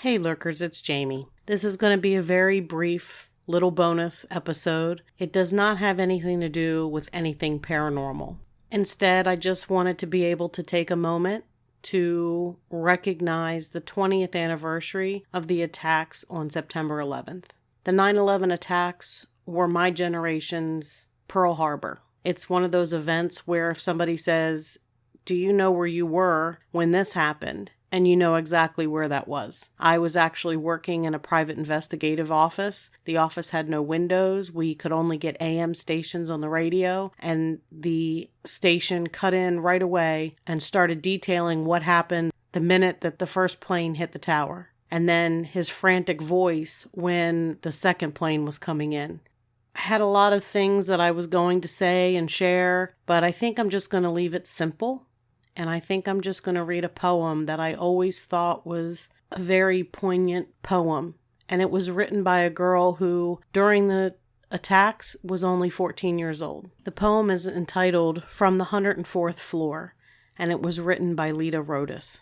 Hey lurkers, it's Jamie. This is going to be a very brief little bonus episode. It does not have anything to do with anything paranormal. Instead, I just wanted to be able to take a moment to recognize the 20th anniversary of the attacks on September 11th. The 9/11 attacks were my generation's Pearl Harbor. It's one of those events where if somebody says, "Do you know where you were when this happened?" And you know exactly where that was. I was actually working in a private investigative office. The office had no windows. We could only get AM stations on the radio. And the station cut in right away and started detailing what happened the minute that the first plane hit the tower. And then his frantic voice when the second plane was coming in. I had a lot of things that I was going to say and share, but I think I'm just going to leave it simple. And I think I'm just going to read a poem that I always thought was a very poignant poem. And it was written by a girl who, during the attacks, was only 14 years old. The poem is entitled From the 104th Floor, and it was written by Lita Rodas.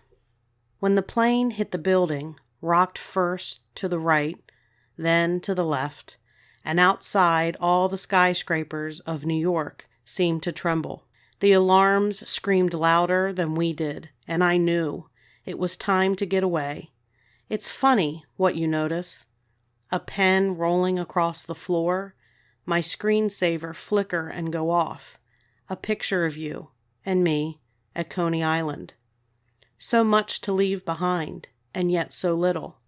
When the plane hit the building, rocked first to the right, then to the left, and outside all the skyscrapers of New York seemed to tremble. The alarms screamed louder than we did, and I knew it was time to get away. It's funny what you notice. A pen rolling across the floor, my screensaver flicker and go off. A picture of you and me at Coney Island. So much to leave behind, and yet so little.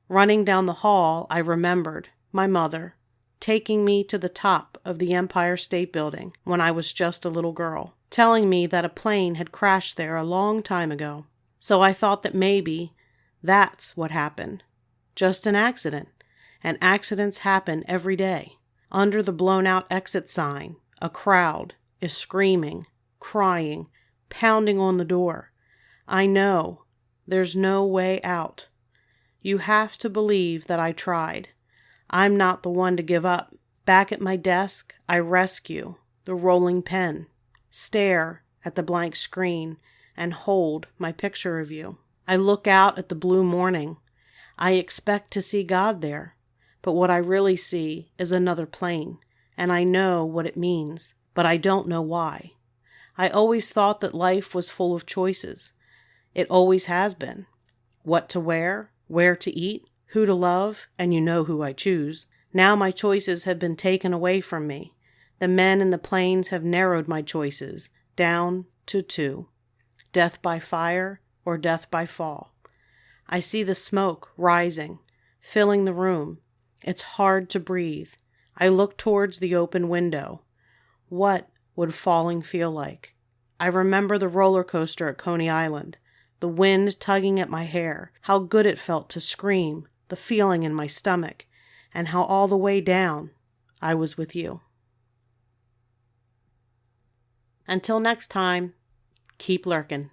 Running down the hall, I remembered my mother taking me to the top of the Empire State Building when I was just a little girl, telling me that a plane had crashed there a long time ago. So I thought that maybe that's what happened. Just an accident. And accidents happen every day. Under the blown-out exit sign, a crowd is screaming, crying, pounding on the door. I know there's no way out. You have to believe that I tried. I'm not the one to give up. Back at my desk, I rescue the rolling pen, stare at the blank screen, and hold my picture of you. I look out at the blue morning. I expect to see God there, but what I really see is another plane, and I know what it means, but I don't know why. I always thought that life was full of choices. It always has been. What to wear, where to eat, who to love, and you know who I choose. Now my choices have been taken away from me. The men in the planes have narrowed my choices down to two. Death by fire or death by fall. I see the smoke rising, filling the room. It's hard to breathe. I look towards the open window. What would falling feel like? I remember the roller coaster at Coney Island, the wind tugging at my hair, how good it felt to scream, the feeling in my stomach, and how all the way down I was with you. Until next time, keep lurking.